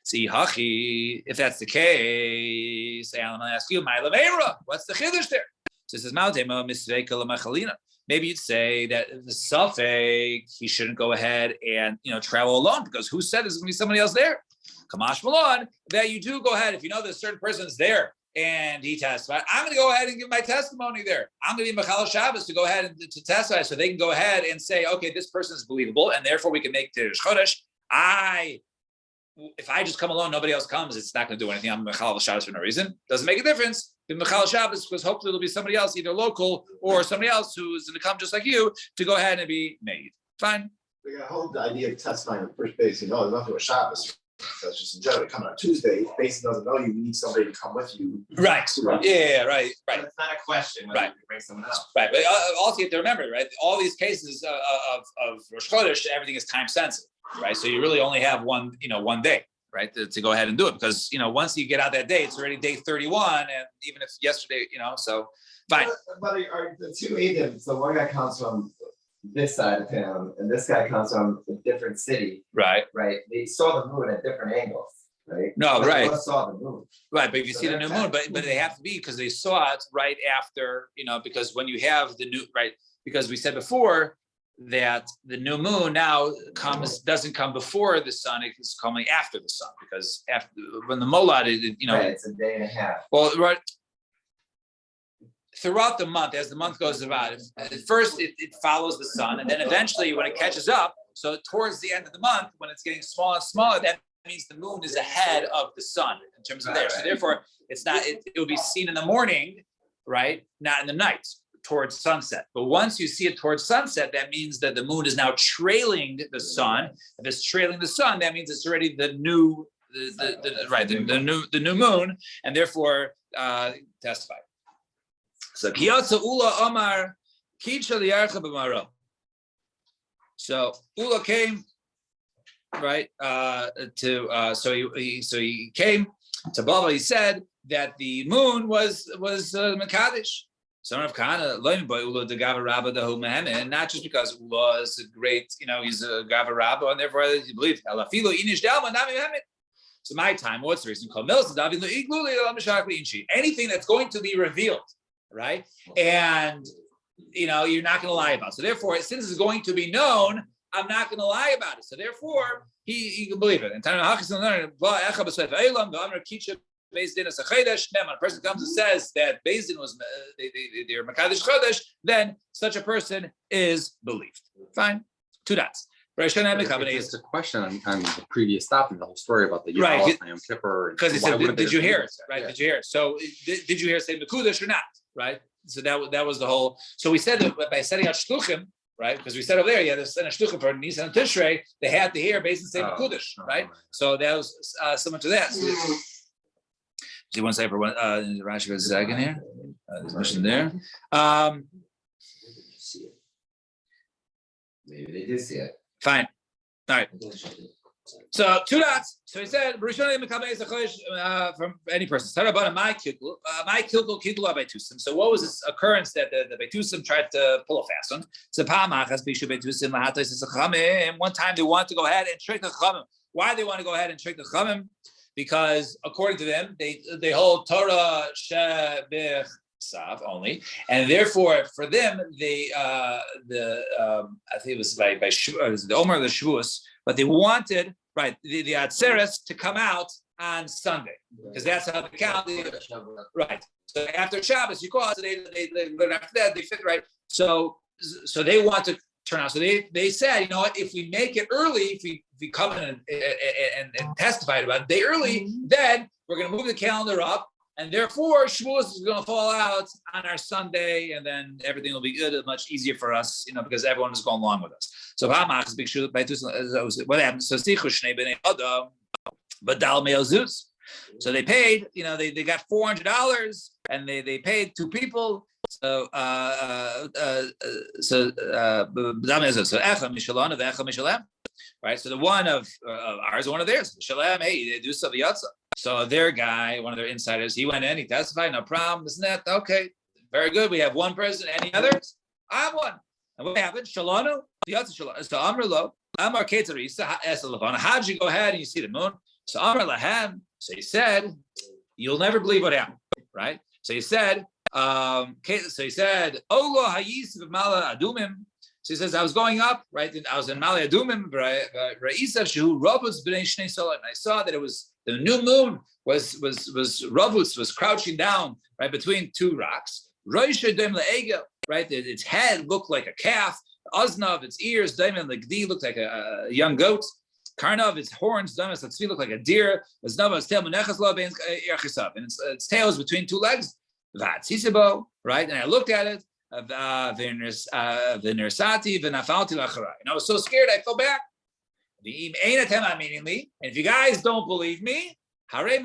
[SPEAKER 1] See, Hachi, if that's the case, Alan, I'll ask you, my Lavera, what's the chiddush there? So it says Maltema Misveika Lamachalina. Maybe you'd say that the suffix he shouldn't go ahead and travel alone, because who said there's going to be somebody else there? Kamash Malon, that you do go ahead if you know that a certain person's there and he testified. I'm going to go ahead and give my testimony there. I'm going to be Mechal Shabbos to go ahead and to testify, so they can go ahead and say, okay, this person is believable, and therefore we can make Teresh Chodesh. If I just come alone, nobody else comes, it's not going to do anything. I'm Mechal Shabbos for no reason. Doesn't make a difference. Mechal Shabbos, because hopefully there'll be somebody else, either local or somebody else who's going to come just like you to go ahead and be made. Fine.
[SPEAKER 5] We got to hold the idea of testifying at first base. There's nothing with Shabbos. So it's just in general coming on Tuesday. If base doesn't know you, you need somebody to come with you.
[SPEAKER 1] Right. Yeah. Right.
[SPEAKER 6] It's not a question. Whether you can bring someone else.
[SPEAKER 1] Right. But also you have to remember, right? All these cases of Rosh Chodesh, everything is time sensitive, right? So you really only have one day, right, to go ahead and do it, because once you get out that day, it's already day 31, and even if yesterday, so fine.
[SPEAKER 6] But are the two agents? So one guy comes from this side of town, and this guy comes from a different city.
[SPEAKER 1] Right.
[SPEAKER 6] Right. They saw the moon at different angles. Right.
[SPEAKER 1] No.
[SPEAKER 6] But
[SPEAKER 1] right.
[SPEAKER 6] They both saw the moon.
[SPEAKER 1] Right. But if you
[SPEAKER 6] So
[SPEAKER 1] see the new moon, but they have to be, because they saw it right after, because when you have the new, right, because we said before that the new moon now doesn't come before the sun, it's coming after the sun, because when the molad,
[SPEAKER 6] Right, it's a day and a half.
[SPEAKER 1] well, right. Throughout the month, as the month goes about, at first it follows the sun, and then eventually when it catches up, so towards the end of the month, when it's getting smaller and smaller, that means the moon is ahead of the sun in terms of there. So therefore, it's not, it will be seen in the morning, right? Not in the night, towards sunset. But once you see it towards sunset, that means that the moon is now trailing the sun. If it's trailing the sun, that means it's already the new moon, and therefore testify. So Kiyatsa Ula Omar Kicha Liarcha B'Maro. So Ula came, right, so he came to Baba. He said that the moon was Mekadesh. Son of Kana, Ula the Gava Rabba the Humahem, and not just because Ula is a great, he's a Gava Rabba, and therefore he believes Alafilo Inish Dalma Nami Hamet. So my time, what's the reason? Anything that's going to be revealed, right? And you're not going to lie about it. So therefore, since it's going to be known, I'm not going to lie about it. So therefore, he can believe it. And Beis Din is a Chodesh. Then when a person comes and says that Beis Din was they're Makadosh Chodesh, then such a person is believed. Fine, 2 dots.
[SPEAKER 3] It's a question on the previous stop and the whole story about the
[SPEAKER 1] Right.
[SPEAKER 3] Yom Kippur.
[SPEAKER 1] Because he said, did you hear it? Right?
[SPEAKER 3] Yeah.
[SPEAKER 1] Did you hear it? So did you hear it say Mekudesh or not? Right? So that was the whole. So we said that by setting out shluchim, right? Because we said over there, yeah, there's a shluchim for Nisan and Tishrei. They had to hear basically say Mekudesh, right? So that was similar to that. So, do you want to say for one? Rashi for a second here. There's a mission there.
[SPEAKER 6] Maybe they did see it.
[SPEAKER 1] Fine. All right. So 2 dots. So he said, from any person. So what was this occurrence that the Beitusim tried to pull a fast one? One time they wanted to go ahead and trick the Chamim. Why do they want to go ahead and trick the Chamim? Because according to them, they hold Torah Shebech Sav only, and therefore for them I think it was by the Omer of the Shavuos, but they wanted the Atzeres to come out on Sunday because that's how they count. Right. So after Shabbos, you call it. But after that they fit right. So they want to turn out. So they said, you know what? If we make it early, if we come in and testify about it day early, then we're going to move the calendar up. And therefore, Shavuos is going to fall out on our Sunday, and then everything will be good and much easier for us, because everyone is going along with us. So what happened? So So they paid, they got $400, and they paid 2 people. So right. So the one of ours, one of theirs, Shalem. Hey, they do something else. So their guy, one of their insiders, he went in, he testified, no problem, isn't that okay? Very good. We have one person. Any others? I have one. And what happened? Shalano, the other Shalano. So Amr Lo, Amar Ketarisa, how did you go ahead and you see the moon? So Amr Lahem. So he said, you'll never believe what happened, right? So he said, Olo Hayis Mala Adumim. So he says, I was going up, right? And I was in Mala Adumim, and I saw that it was the new moon was Ravus was crouching down right between 2 rocks. Right? Its head looked like a calf. Oznav, its ears, Daimon Legdi looked like a young goat. Karnav, its horns, Damas Latzvi looked like a deer. Oznav, its tail, and its tail is between 2 legs. Right? And I looked at it. And I was so scared I fell back. And if you guys don't believe me, here's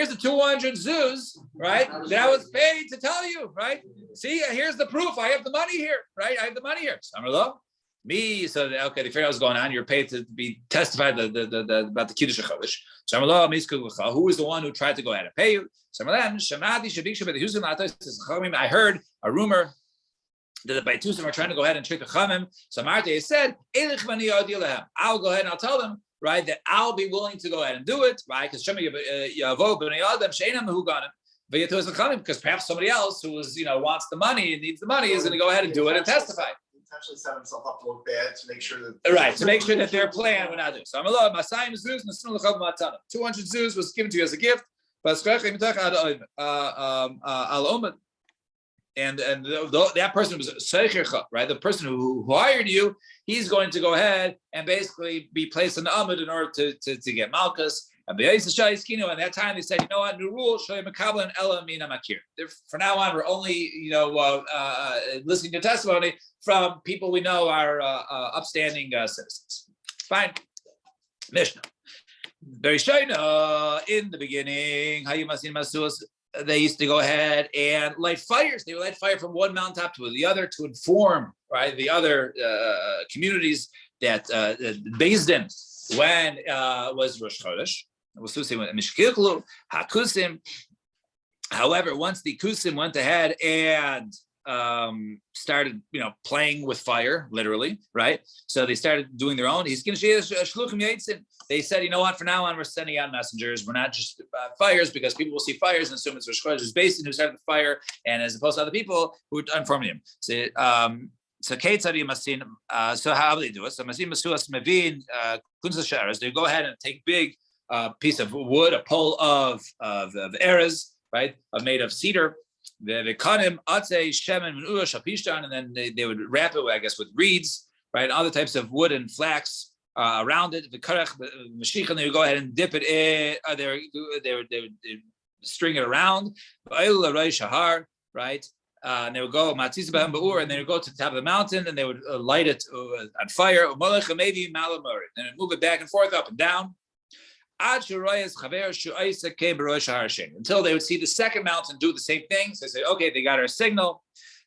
[SPEAKER 1] the 200 zuz, right? That I was paid to tell you, right? See, here's the proof. I have the money here, right? I have the money here. Me, so okay, the figure out what's going on. You're paid to be testified about the Kiddush HaChodesh. Who is the one who tried to go ahead and pay you? I heard a rumor that the Beitusim are trying to go ahead and trick the Chamim. So Marte said, I'll go ahead and I'll tell them, right, that I'll be willing to go ahead and do it, right? Because because perhaps somebody else who is, wants the money and needs the money is going to go ahead and do it and testify.
[SPEAKER 5] Potentially set himself up to look bad to make sure that
[SPEAKER 1] their plan would not do. So I'm alone. 200 zuz was given to you as a gift. And that person was Seichercha, right? The person who hired you, he's going to go ahead and basically be placed in the Amud in order to get Malchus. And that time they said, you know what, new rule, for now on, we're only, listening to testimony from people we know are upstanding citizens. Fine. Mishnah. Very shayna in the beginning, they used to go ahead and light fires. They would light fire from one mountaintop to the other to inform, right, the other communities that Beis Din, when was Rosh Chodesh. However, once the Kusim went ahead and started, playing with fire, literally, right? So they started doing their own. They said, you know what? For now on, we're sending out messengers. We're not just fires because people will see fires and assume it's Rosh Chodesh Beis Din who started the fire, and as opposed to other people who are informing him. So how do they do it? So they go ahead and take big a piece of wood, a pole of erez, right, made of cedar. The kanim atze shemen menura shapishtan, and then they would wrap it, I guess, with reeds, right, other types of wood and flax around it. The karech, the mashich, and they would go ahead and dip it in. They would string it around. Right. And they would go and they would go to the top of the mountain and they would light it on fire. And move it back and forth, up and down, until they would see the second mountain do the same thing. So they say, okay, they got our signal.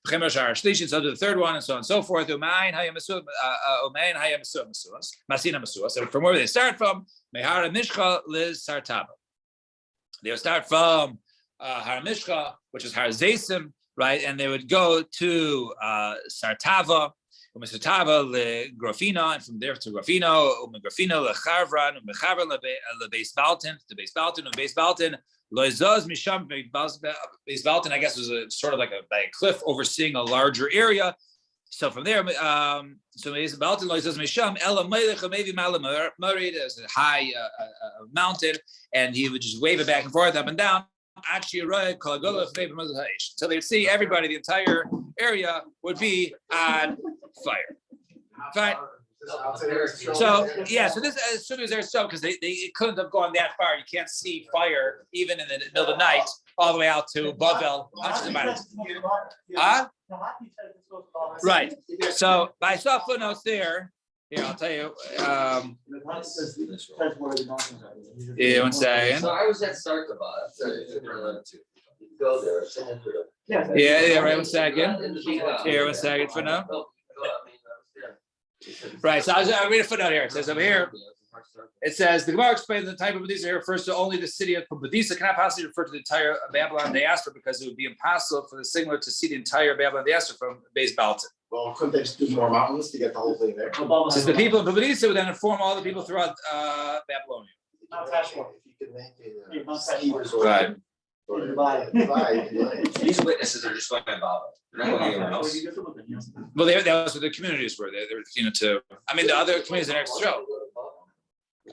[SPEAKER 1] So to the third one, and so on and so forth. So from where they start from, they would start from Har Mishcha, which is Har Zaysim, right? And they would go to Sartava, Sartava le Grafina, and from there to Grafino, Grafino le Charvran, Mechavran le Beis Baltin, to Beis Baltin, Beis Baltin, Loizaz Misham, Beis Baltin, I guess, was a sort of like a cliff overseeing a larger area. So from there, so Beis Baltin, Loizaz Misham, Ela Melech, maybe Malamari, there's a high mountain, and he would just wave it back and forth, up and down. So they'd see everybody, the entire area would be on fire. Fine. So so this, as soon as there's smoke, because they couldn't have gone that far. You can't see fire even in the middle of the night, all the way out to Bavel, hundreds of miles. Right. So I saw footnotes there. Here, I'll tell you. Yeah, 1 second.
[SPEAKER 2] So I was at Sarkaba. Go there.
[SPEAKER 1] Yeah, right. 1 second. Here, 1 second for now. Right. So I read a footnote here. It says over here. It says the Gemara explains the type of Badisa here refers to only the city of Badisa, cannot possibly refer to the entire Babylon diaspora because it would be impossible for the signaler to see the entire Babylon diaspora from Beis Baltin.
[SPEAKER 5] Well, couldn't they just do more mountains to get the whole thing there?
[SPEAKER 1] Since the people of Badisa would then inform all the people throughout Babylonia. Right.
[SPEAKER 2] These witnesses are just going about it. They're not going anywhere else.
[SPEAKER 1] Well, that was what the communities were. They were, to. I mean, the other communities in Eretz Yisrael.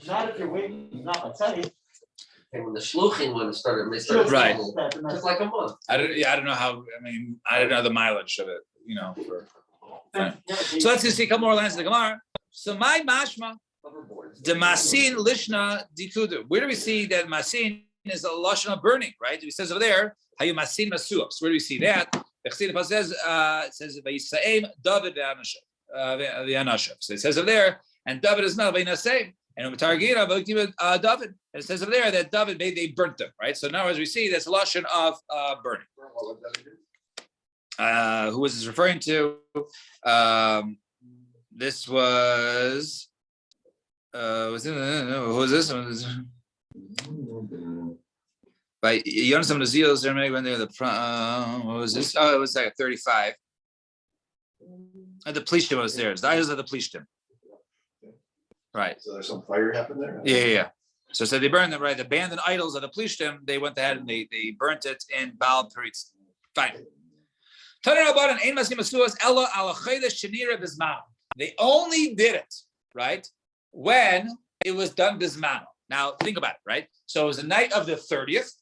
[SPEAKER 4] Not if you're waiting, not, I'll tell you.
[SPEAKER 2] And when the shluchim when it started, they started
[SPEAKER 1] Right.
[SPEAKER 2] Just like a month.
[SPEAKER 1] I don't know how. I mean, I don't know the mileage of it. So let's just see a couple more lines of the Gemara. So my mashma, the masin lishna dikudu. Where do we see that masin is a lashon of burning? Right? It says over there, hayu masin masuos. Where do we see that? It says vayisaim David v'anashav. So it says over there, and David is not vayisaim. And David. And it says over there that David they burnt them, right? So now as we see, that's a lashon of burning. Who was this referring to? This was who was this? By Yonasan Nazil's when they were what was this? Oh, it was like a 35. And the Plishtim was there. The idols of the Plishtim. Right.
[SPEAKER 5] So there's some fire happened there?
[SPEAKER 1] Yeah. So they burned them, right? The abandoned idols of the Plishtim, they went ahead and they burnt it in Baal Peritz. Fine. They only did it, right, when it was done bismano. Now think about it, right? So it was the night of the 30th,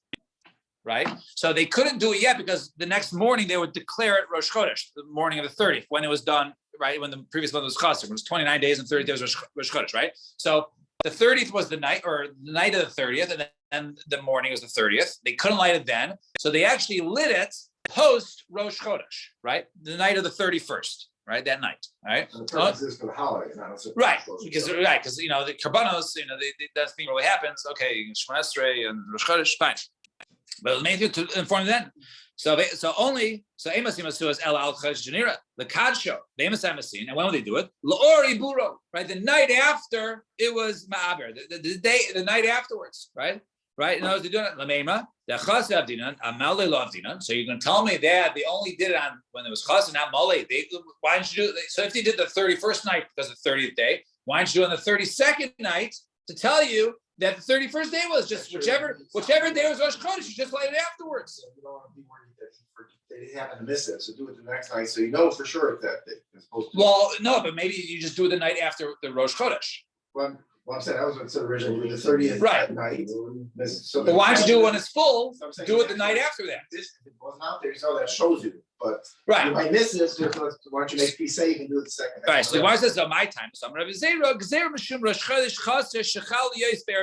[SPEAKER 1] right? So they couldn't do it yet because the next morning they would declare it Rosh Chodesh, the morning of the 30th, when it was done, right? When the previous month was Chassid, when it was 29 days and 30 days was Rosh Chodesh, right? So the 30th was the night, or the night of the 30th, and then the morning was the 30th. They couldn't light it then, so they actually lit it post Rosh Chodesh, right? The night of the 31st, right? That night, right?
[SPEAKER 5] And the purpose is for the holiday, not a
[SPEAKER 1] Right, because the karbanos, that thing really happens. Okay, Shemona Esrei and Rosh Chodesh, fine, but it was made to inform them. So Amos Yimasuas El Al Chodesh Janira, the Kadsho, the Amos Amasin, and when would they do it? Laori Buro, right? The night after it was Ma'aber, the night afterwards, right? Right? In other words, they're doing it Lamema, the Chas Avdinan, Amale Lavdinan. So you're going to tell me that they only did it on when it was Chas and not Male. Why didn't you do it? So if they did the 31st night because of the 30th day, why didn't you do it on the 32nd night to tell you that the 31st day was just whichever day was Rosh Chodesh, you just light it afterwards.
[SPEAKER 5] You don't want to be worried that they happen to miss it, so do it the next night, so you know for sure that day.
[SPEAKER 1] Well, no, but maybe you just do it the night after the Rosh Chodesh.
[SPEAKER 5] When Well, I'm saying that was what it said originally, the 30th
[SPEAKER 1] Right.
[SPEAKER 5] at night. So
[SPEAKER 1] But why don't you do it when it's full?
[SPEAKER 5] So I'm saying
[SPEAKER 1] Do it the
[SPEAKER 5] if
[SPEAKER 1] night after that.
[SPEAKER 5] This, if it wasn't out there, so that shows you, but you
[SPEAKER 1] Right.
[SPEAKER 5] might miss this, so why don't you be safe and do it the second?
[SPEAKER 1] All right, so why is this on my time? So I'm going to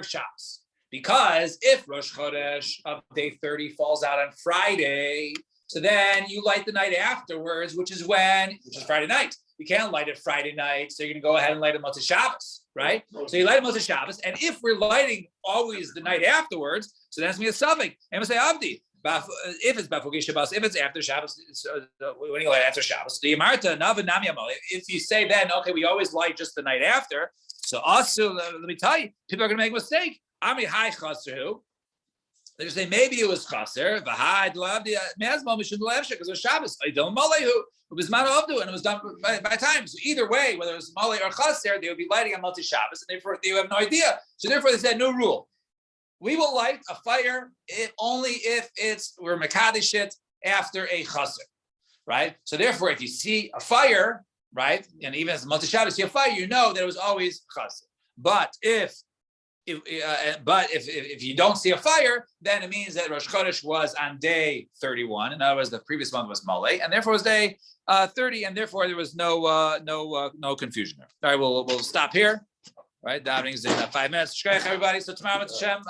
[SPEAKER 1] Shabbos. Because if Rosh Chodesh of day 30 falls out on Friday, so then you light the night afterwards, which is Friday night. You can't light it Friday night, so you're going to go ahead and light it Motzei Shabbos, right? So you light it Motzei Shabbos, and if we're lighting always the night afterwards, so that's going to be a suffix. And we say Avdi. If it's Bafugi Shabbos, if it's after Shabbos, when you light after Shabbos, the Yamarta Navanam Yamal. If you say then, okay, we always light just the night after. So also, let me tell you, people are going to make a mistake. Ami high chaser. They say maybe it was chaser. V'hai l'avdi me'azmal mishum l'evshek because it was Shabbos. I don't malehu. It was man avdu and it was done by time. So either way, whether it was malay or chaser, they would be lighting on Motzei Shabbos, and therefore they have no idea. So therefore they said no rule. We will light a fire only if we're mekadesh it after a chaser, right? So therefore, if you see a fire, right, and even as Motzei Shabbos, see a fire, you know that it was always chaser. But if you don't see a fire, then it means that Rosh Chodesh was on day 31. In other words, the previous one was Malay, and therefore it was day 30, and therefore there was no confusion there. All right, we'll stop here. Right, davening is in 5 minutes. Shkayach, everybody. So tomorrow, Hashem.